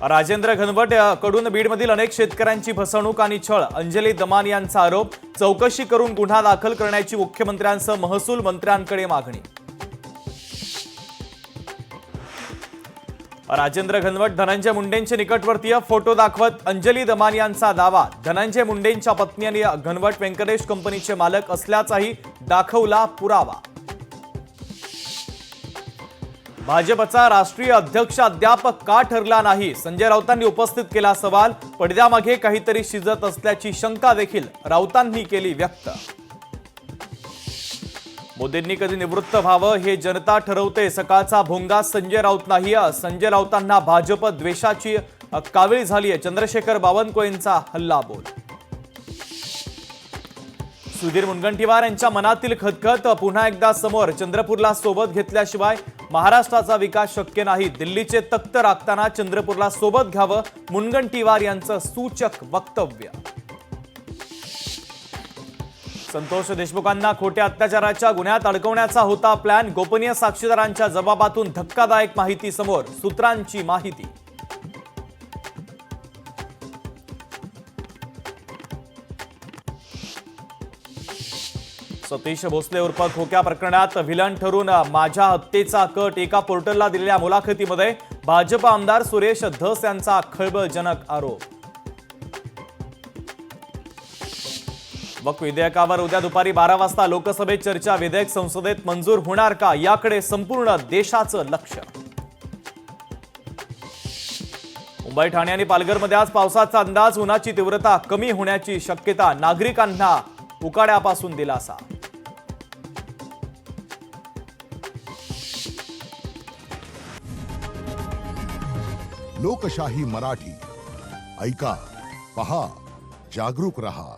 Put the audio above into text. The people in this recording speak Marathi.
राजेंद्र घनवट कडून बीडमधील अनेक शेतकऱ्यांची फसवणूक आणि छळ, अंजली दमान यांचा आरोप। चौकशी करून गुन्हा दाखल करण्याची मुख्यमंत्र्यांसह महसूल मंत्र्यांकडे मागणी। राजेंद्र घनवट धनंजय मुंडेंचे निकटवर्तीय फोटो दाखवत अंजली दमान यांचा दावा। धनंजय मुंडेंच्या पत्नी आणि घनवट व्यंकटेश कंपनीचे मालक असल्याचाही दाखवला पुरावा। भाजपचा राष्ट्रीय अध्यक्ष अद्याप का ठरला नाही, संजय राऊतांनी उपस्थित केला सवाल। पडद्यामागे काहीतरी शिजत असल्याची शंका देखील राऊतांनी केली व्यक्त। मोदींनी कधी निवृत्त व्हावं हे जनता ठरवते, सकाळचा भोंगा संजय राऊत नाही। संजय राऊतांना भाजप द्वेषाची कावीळ झाली आहे, चंद्रशेखर बावनकुळेंचा हल्लाबोल। सुधीर मुनगंटीवार यांच्या मनातील खदखद पुन्हा एकदा समोर, चंद्रपूरला सोबत घेतल्याशिवाय महाराष्ट्राचा विकास शक्य नाही। दिल्लीचे तख्त राखताना चंद्रपूरला सोबत घ्यावं, मुनगंटीवार यांचं सूचक वक्तव्य। संतोष देशमुखांना खोट्या अत्याचाराच्या गुन्ह्यात अडकवण्याचा होता प्लॅन, गोपनीय साक्षीदारांच्या जबाबातून धक्कादायक माहिती समोर, सूत्रांची माहिती। सतीश भोसले उर्फ खोक्या प्रकरणात व्हिलन ठरून माझ्या हत्येचा कट, एका पोर्टलला दिलेल्या मुलाखतीमध्ये भाजप आमदार सुरेश धस यांचा खळबळजनक आरोप। वक्फ विधेयकावर उद्या दुपारी 12 वाजता लोकसभेत चर्चा, विधेयक संसदेत मंजूर होणार का याकडे संपूर्ण देशाचं लक्ष। मुंबई, ठाणे आणि पालघरमध्ये आज पावसाचा अंदाज, उन्हाची तीव्रता कमी होण्याची शक्यता, नागरिकांना उकाड्यापासून दिलासा। लोकशाही मराठी ऐका, पहा, जागरूक रहा।